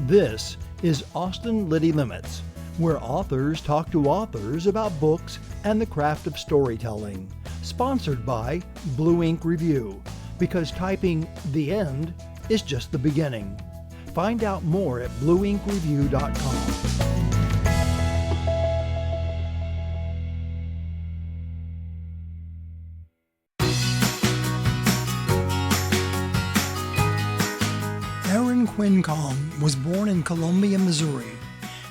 This is Austin Liddy Limits, where authors talk to authors about books and the craft of storytelling. Sponsored by Blue Ink Review, because typing the end is just the beginning. Find out more at blueinkreview.com. Quinn was born in Columbia, Missouri.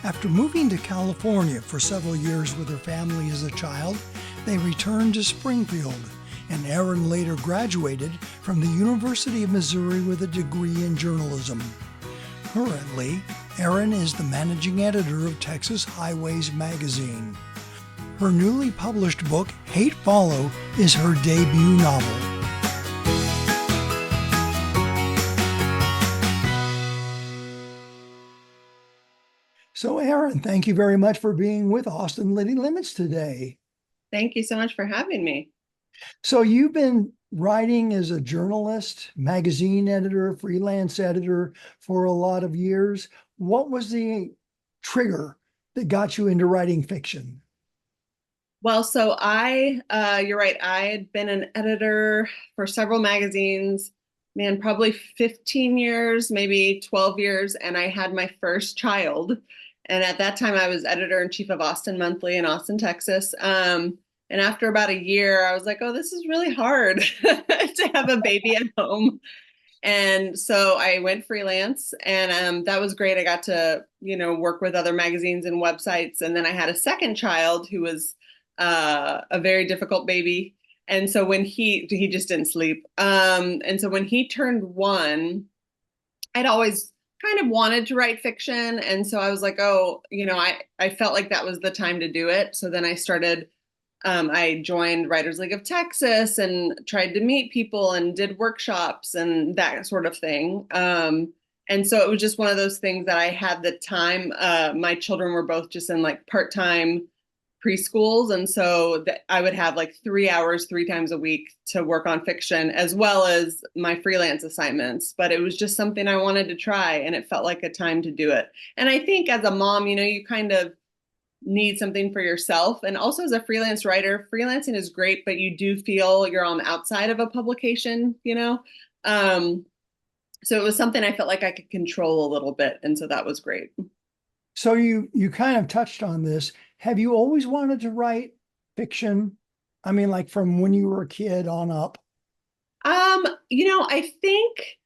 After moving to California for several years with her family as a child, they returned to Springfield, and Erin later graduated from the University of Missouri with a degree in journalism. Currently, Erin is the managing editor of Texas Highways magazine. Her newly published book, Hate Follow, is her debut novel. So, Erin, thank you very much for being with Austin Liddy Limits today. Thank you so much for having me. So you've been writing as a journalist, magazine editor, freelance editor for a lot of years. What was the trigger that got you into writing fiction? Well, so you're right. I had been an editor for several magazines, probably 15 years, maybe 12 years. And I had my first child. And at that time, I was editor-in-chief of Austin Monthly in Austin, Texas. And after about a year, I was like, oh, this is really hard to have a baby at home. And so I went freelance, and that was great. I got to, work with other magazines and websites. And then I had a second child who was a very difficult baby. And so when he just didn't sleep. And so when he turned 1, I'd always kind of wanted to write fiction. And so I was like, oh, I felt like that was the time to do it. So then I joined Writers League of Texas and tried to meet people and did workshops and that sort of thing. And so it was just one of those things that I had the time. My children were both just in like part-time preschools. And so I would have like 3 hours, 3 times a week to work on fiction, as well as my freelance assignments. But it was just something I wanted to try, and it felt like a time to do it. And I think as a mom, you kind of need something for yourself. And also as a freelance writer, freelancing is great, but you do feel you're on the outside of a publication, so it was something I felt like I could control a little bit. And so that was great. So you kind of touched on this. Have you always wanted to write fiction? I mean, like from when you were a kid on up? I think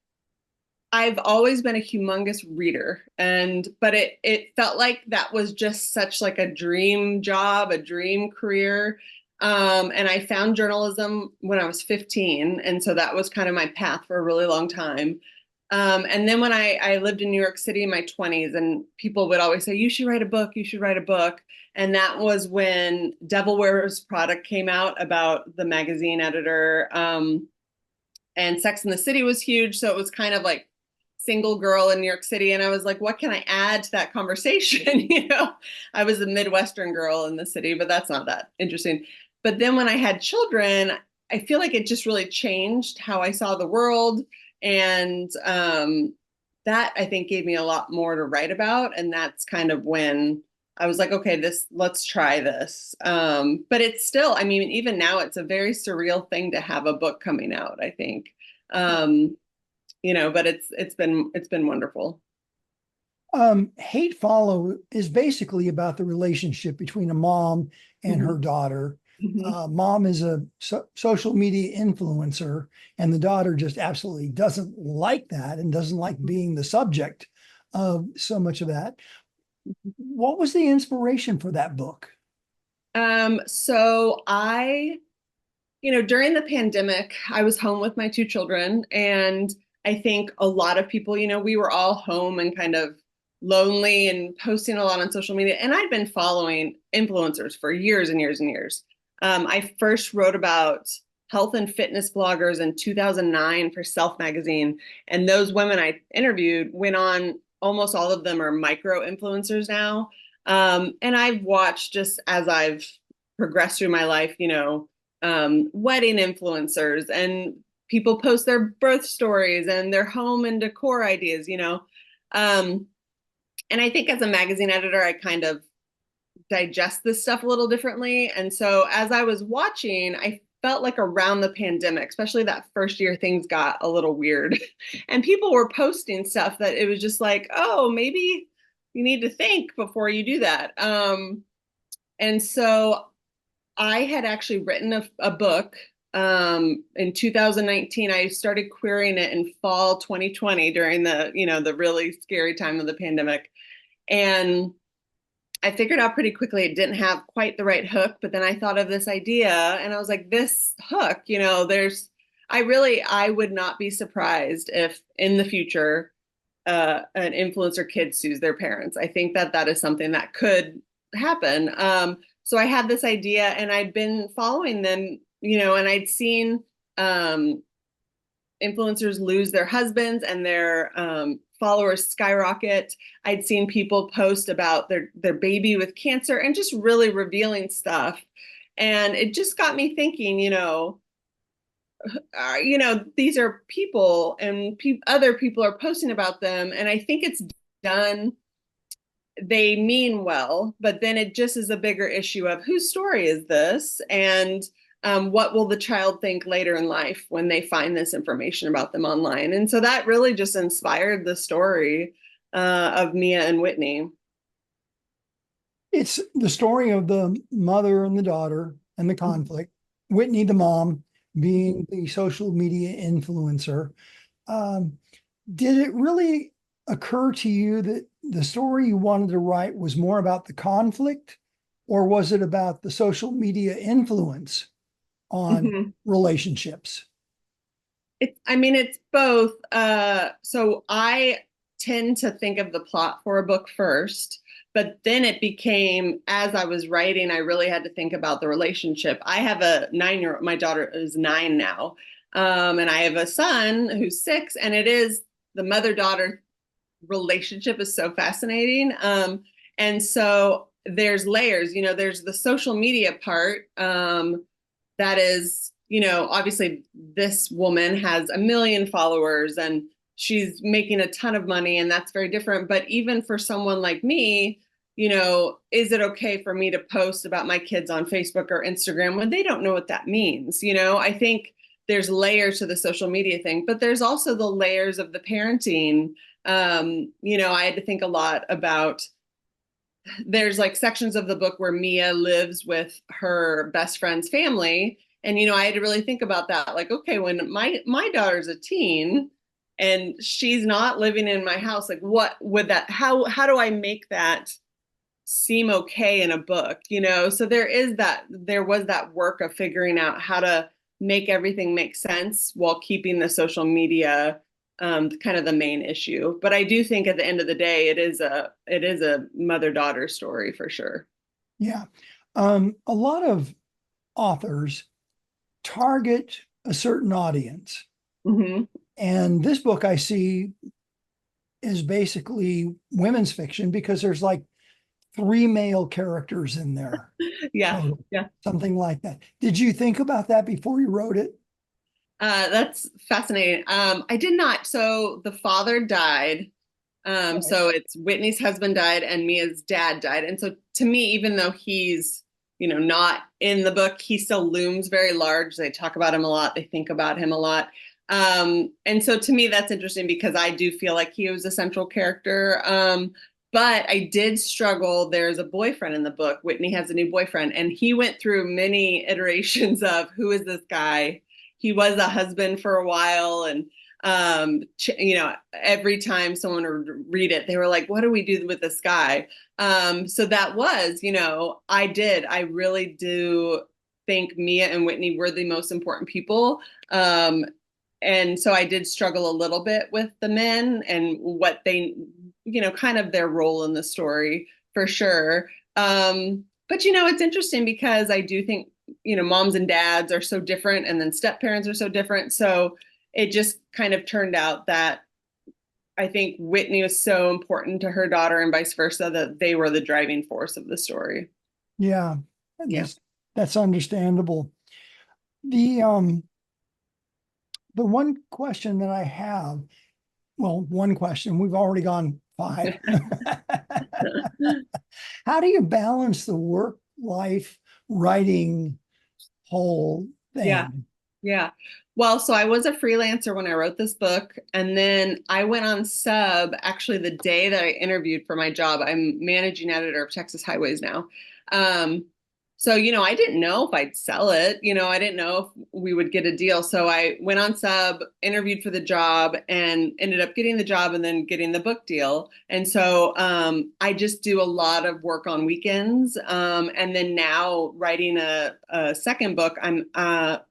I've always been a humongous reader, but it felt like that was just such like a dream job, a dream career. And I found journalism when I was 15. And so that was kind of my path for a really long time. And then when I lived in New York City in my 20s, and people would always say, you should write a book, you should write a book. And that was when Devil Wears Prada came out, about the magazine editor. And Sex and the City was huge. So it was kind of like single girl in New York City. And I was like, what can I add to that conversation? I was a Midwestern girl in the city, but that's not that interesting. But then when I had children, I feel like it just really changed how I saw the world. And that I think gave me a lot more to write about. And that's kind of when I was like, okay, let's try this. But it's still, even now it's a very surreal thing to have a book coming out, I think. But it's been wonderful. Hate Follow is basically about the relationship between a mom and her daughter. Mom is a social media influencer, and the daughter just absolutely doesn't like that and doesn't like being the subject of so much of that. What was the inspiration for that book? So during the pandemic, I was home with my 2 children, and I think a lot of people, we were all home and kind of lonely and posting a lot on social media. And I'd been following influencers for years and years and years. I first wrote about health and fitness bloggers in 2009 for Self magazine. And those women I interviewed went on, almost all of them are micro influencers now. And I've watched, just as I've progressed through my life, wedding influencers, and people post their birth stories and their home and decor ideas, And I think as a magazine editor, I kind of digest this stuff a little differently. And so as I was watching, I felt like around the pandemic, especially that first year, things got a little weird. And people were posting stuff that it was just like, oh, maybe you need to think before you do that. And so I had actually written a book in 2019. I started querying it in fall 2020 during the really scary time of the pandemic. And I figured out pretty quickly it didn't have quite the right hook, but then I thought of this idea and I was like, this hook, I would not be surprised if in the future an influencer kid sues their parents. I think that that is something that could happen. So I had this idea and I'd been following them, and I'd seen influencers lose their husbands and their followers skyrocket. I'd seen people post about their baby with cancer and just really revealing stuff. And it just got me thinking, these are people and other people are posting about them. And I think it's done, they mean well, but then it just is a bigger issue of whose story is this? And what will the child think later in life when they find this information about them online? And so that really just inspired the story of Mia and Whitney. It's the story of the mother and the daughter and the conflict. Whitney, the mom, being the social media influencer. Did it really occur to you that the story you wanted to write was more about the conflict, or was it about the social media influence on relationships? It's both. So I tend to think of the plot for a book first, but then it became, as I was writing, I really had to think about the relationship. I have a 9-year-old, my daughter is 9 now, and I have a son who's 6, and it is the mother-daughter relationship is so fascinating. And so there's layers, there's the social media part, that is, obviously this woman has 1 million followers and she's making a ton of money, and that's very different. But even for someone like me, is it okay for me to post about my kids on Facebook or Instagram when they don't know what that means? I think there's layers to the social media thing, but there's also the layers of the parenting. I had to think a lot about, there's like sections of the book where Mia lives with her best friend's family. And, I had to really think about that. Like, okay, when my daughter's a teen and she's not living in my house, like what would how do I make that seem okay in a book? So there was that work of figuring out how to make everything make sense while keeping the social media kind of the main issue. But I do think at the end of the day, it is a mother-daughter story for sure. Yeah. A lot of authors target a certain audience. Mm-hmm. And this book I see is basically women's fiction because there's like 3 male characters in there. Yeah. So, Yeah. something like that. Did you think about that before you wrote it? That's fascinating. I did not. So the father died. Right. So it's Whitney's husband died and Mia's dad died. And so to me, even though he's, not in the book, he still looms very large. They talk about him a lot. They think about him a lot. And so to me, that's interesting because I do feel like he was a central character. But I did struggle. There's a boyfriend in the book. Whitney has a new boyfriend, and he went through many iterations of who is this guy? He was a husband for a while, and every time someone would read it, they were like, what do we do with this guy? So that was, I really do think Mia and Whitney were the most important people. And so I did struggle a little bit with the men and what they, kind of their role in the story for sure. But, it's interesting because I do think, moms and dads are so different, and then step parents are so different. So it just kind of turned out that I think Whitney was so important to her daughter and vice versa that they were the driving force of the story. Yeah. Yeah. That's understandable. The the one question that I have, well, one question, we've already gone 5. How do you balance the work life writing whole Yeah. thing? Yeah. Well, so I was a freelancer when I wrote this book, and then I went on sub actually the day that I interviewed for my job. I'm managing editor of Texas Highways now. Um, so, I didn't know if I'd sell it. I didn't know if we would get a deal. So I went on sub, interviewed for the job, and ended up getting the job and then getting the book deal. And so I just do a lot of work on weekends. And then now writing a second book, I'm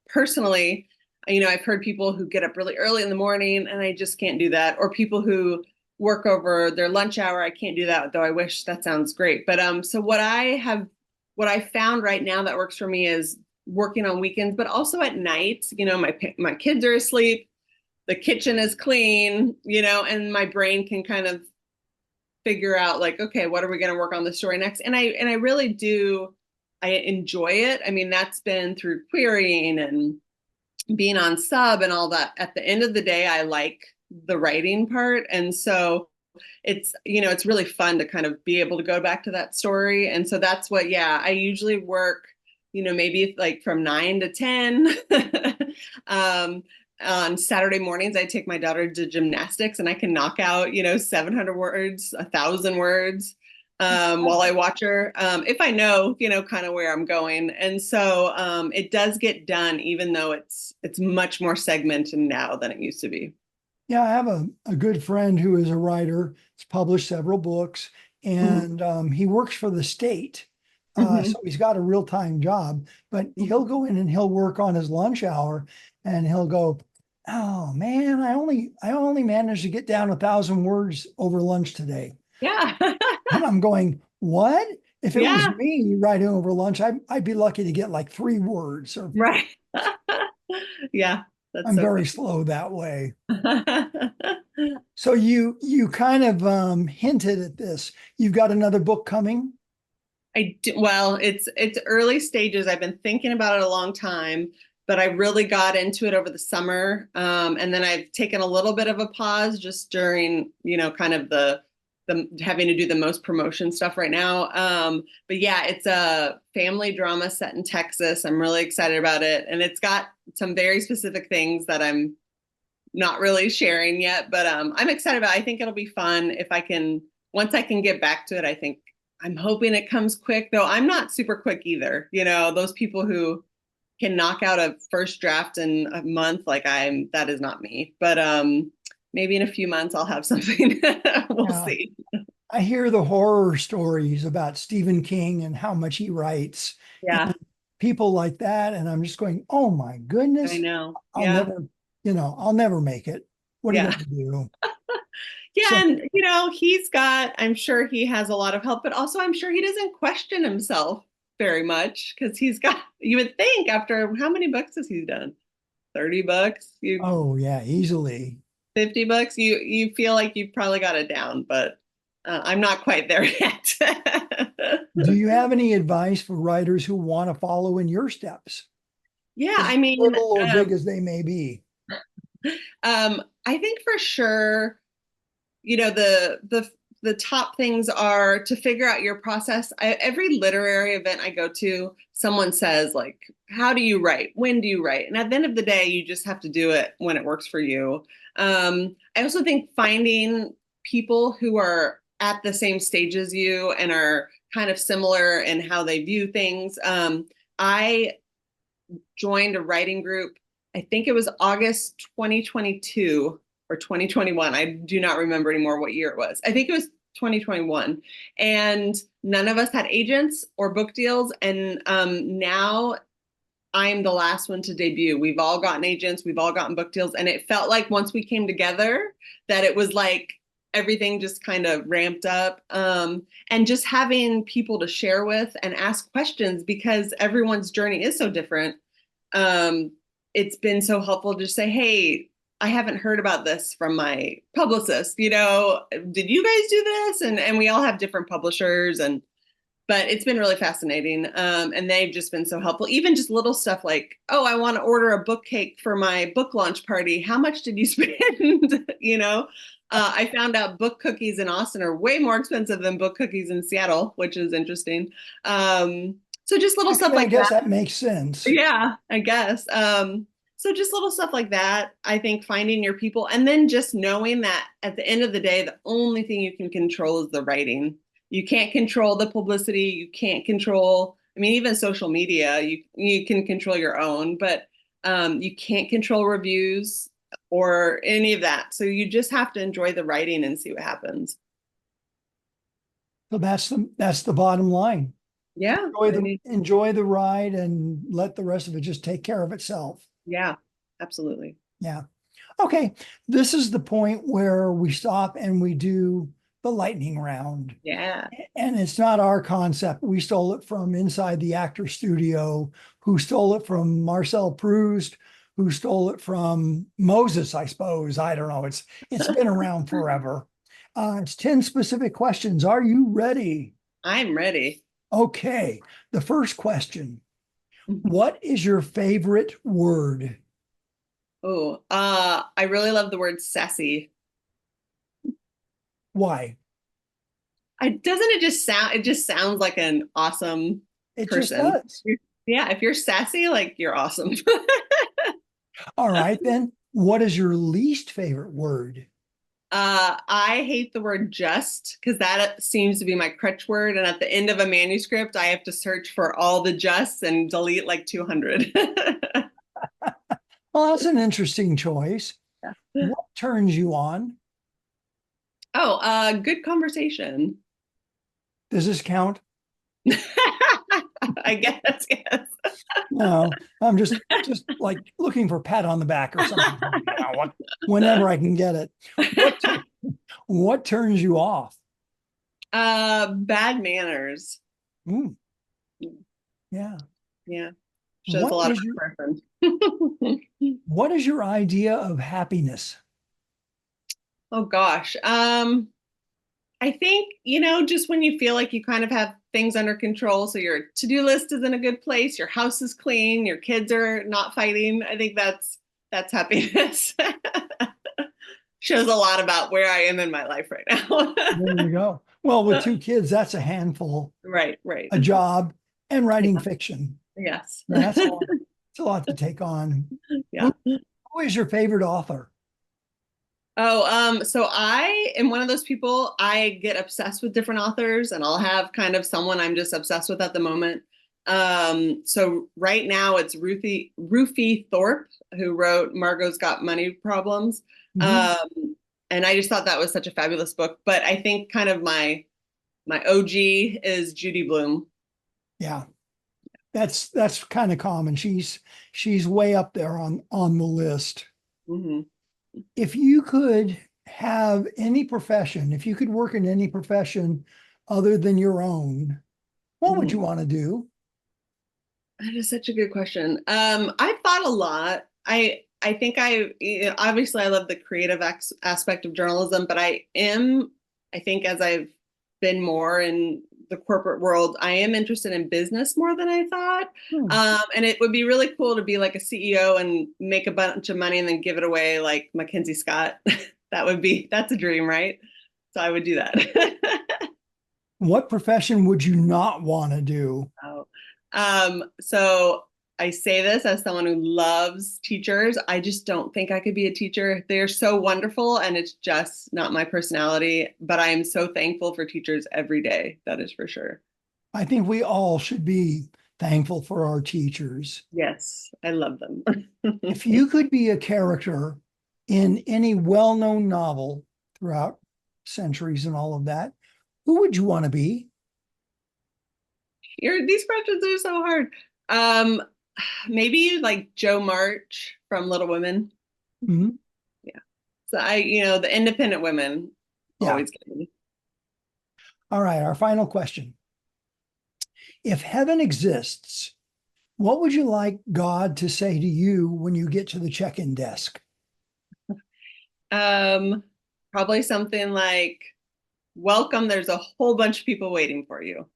personally, I've heard people who get up really early in the morning and I just can't do that, or people who work over their lunch hour. I can't do that, though I wish. That sounds great. But so what I found right now that works for me is working on weekends, but also at night. My kids are asleep, the kitchen is clean, and my brain can kind of figure out like, okay, what are we going to work on the story next? And I really do. I enjoy it. I mean, that's been through querying and being on sub and all that. At the end of the day, I like the writing part. And so it's really fun to kind of be able to go back to that story. And so that's what, yeah, I usually work, maybe like from 9 to 10. On Saturday mornings, I take my daughter to gymnastics and I can knock out, 700 words, 1,000 words while I watch her, if I know, kind of where I'm going. And so it does get done, even though it's much more segmented now than it used to be. Yeah, I have a good friend who is a writer. He's published several books, Mhm. and he works for the state. Mhm. So he's got a real-time job, but he'll go in and he'll work on his lunch hour and he'll go, "Oh man, I only managed to get down 1,000 words over lunch today." Yeah. And I'm going, "What? If it was Yeah. me writing over lunch, I'd be lucky to get like 3 words, or Right. Yeah. That's I'm so very slow that way." funny. So you kind of hinted at this. You've got another book coming? Well, it's early stages. I've been thinking about it a long time, but I really got into it over the summer. And then I've taken a little bit of a pause just during, kind of the having to do the most promotion stuff right now. But yeah, it's a family drama set in Texas. I'm really excited about it. And it's got some very specific things that I'm not really sharing yet, but I'm excited about it. I think it'll be fun if I can, once I can get back to it. I think I'm hoping it comes quick, though I'm not super quick either. Those people who can knock out a first draft in a month, like that is not me. But maybe in a few months I'll have something. We'll Yeah. see. I hear the horror stories about Stephen King and how much he writes Yeah, and people like that. And I'm just going, oh my I goodness, know. I'll Yeah, never, I'll never make it. What are you yeah. going to do? Yeah, So, and I'm sure he has a lot of help, but also I'm sure he doesn't question himself very much because you would think after how many books has he done? 30 books, oh yeah, easily. 50 books, you feel like you've probably got it down, but I'm not quite there yet. Do you have any advice for writers who want to follow in your steps, Yeah, as I mean, little or big um, as they may be? I think for sure, the top things are to figure out your process. Every literary event I go to, someone says like, how do you write? When do you write? And at the end of the day, you just have to do it when it works for you. I also think finding people who are at the same stage as you and are kind of similar in how they view things. I joined a writing group. I think it was August 2022 or 2021. I do not remember anymore what year it was. I think it was 2021. And none of us had agents or book deals. And now I'm the last one to debut. We've all gotten agents, we've all gotten book deals. And it felt like once we came together, that it was like everything just kind of ramped up. And just having people to share with and ask questions because everyone's journey is so different. um, it's been so helpful to just say, hey, I haven't heard about this from my publicist. Did you guys do this? And we all have different publishers, but it's been really fascinating. And they've just been so helpful. Even just little stuff like, oh, I want to order a book cake for my book launch party. How much did you spend? I found out book cookies in Austin are way more expensive than book cookies in Seattle, which is interesting. So just little stuff Actually, I like guess that. that makes sense. Yeah, I guess. So just little stuff like that. I think finding your people and then just knowing that at the end of the day, the only thing you can control is the writing. You can't control the publicity. You can't control, I mean, even social media, you can control your own, but you can't control reviews or any of that. So you just have to enjoy the writing and see what happens. So that's the bottom line. Yeah. Enjoy I the mean, enjoy the ride and let the rest of it just take care of itself. yeah, absolutely. Yeah. Okay. This is the point where we stop and we do the lightning round. Yeah. And it's not our concept. We stole it from inside the actor studio, who stole it from Marcel Proust, who stole it from Moses, I suppose. I don't know. It's been around forever. It's 10 specific questions. Are you ready? I'm ready. Okay. The first question. What is your favorite word? Oh, I really love the word sassy. Why? Doesn't it just sound, it just sounds like an awesome It just person. does. Yeah, if you're sassy, like you're awesome. All right, then. What is your least favorite word? I hate the word just because that seems to be my crutch word. And at the end of a manuscript, I have to search for all the justs and delete like 200. Well, that's an interesting choice. What turns you on? Oh, good conversation. Does this count? I guess, yes. No, I'm just like looking for pat on the back or something. Whenever I can get it. What what turns you off? Bad manners. Mm, yeah. Yeah, shows a What lot is of your my person. what is your idea of happiness? Oh gosh. I think, just when you feel like you kind of have things under control, so your to-do list is in a good place, your house is clean, your kids are not fighting. I think that's happiness. Shows a lot about where I am in my life right now. There you go. Well, with two kids, that's a handful, Right, right. a job, and writing Yeah, fiction. yes. Yeah, that's a lot. It's a lot to take on. Yeah. Who is your favorite author? Oh, so I am one of those people, I get obsessed with different authors and I'll have kind of someone I'm just obsessed with at the moment. So right now it's Ruthie Thorpe, who wrote Margot's Got Money Problems. Mhm. And I just thought that was such a fabulous book. But I think kind of my OG is Judy Blume. Yeah, that's kind of common. She's way up there on the list. Hmm. If you could have any profession, if you could work in any profession other than your own, what would Hmm. you want to do? That is such a good question. I've thought a lot. I think obviously I love the creative aspect of journalism, but I think as I've been more in the corporate world, I am interested in business more than I thought. Hmm. And it would be really cool to be like a CEO and make a bunch of money and then give it away like Mackenzie Scott. That's a dream, right? So I would do that. What profession would you not want to do? Oh. So I say this as someone who loves teachers. I just don't think I could be a teacher. They're so wonderful and it's just not my personality, but I am so thankful for teachers every day. That is for sure. I think we all should be thankful for our teachers. Yes, I love them. If you could be a character in any well-known novel throughout centuries and all of that, who would you want to be? These questions are so hard. Um, Maybe like Joe March from Little Women. Mhm. Yeah. So the independent women Yeah. always get me. All right. Our final question. If heaven exists, what would you like God to say to you when you get to the check-in desk? Um, Probably something like, welcome, there's a whole bunch of people waiting for you.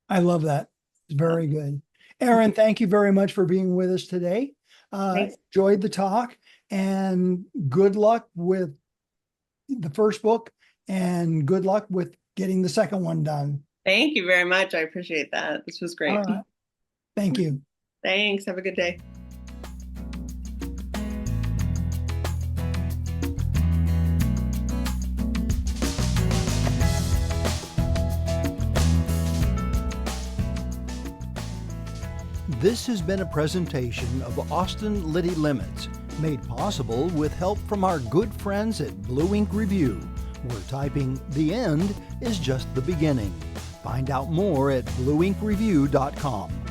I love that. Very good. Aaron, thank you very much for being with us today. Thanks. Enjoyed the talk and good luck with the first book and good luck with getting the second one done. Thank you very much. I appreciate that. This was All great. right. Thank you. Thanks. Have a good day. This has been a presentation of Austin Liddy Limits, made possible with help from our good friends at Blue Ink Review, where typing "the end" is just the beginning. Find out more at blueinkreview.com.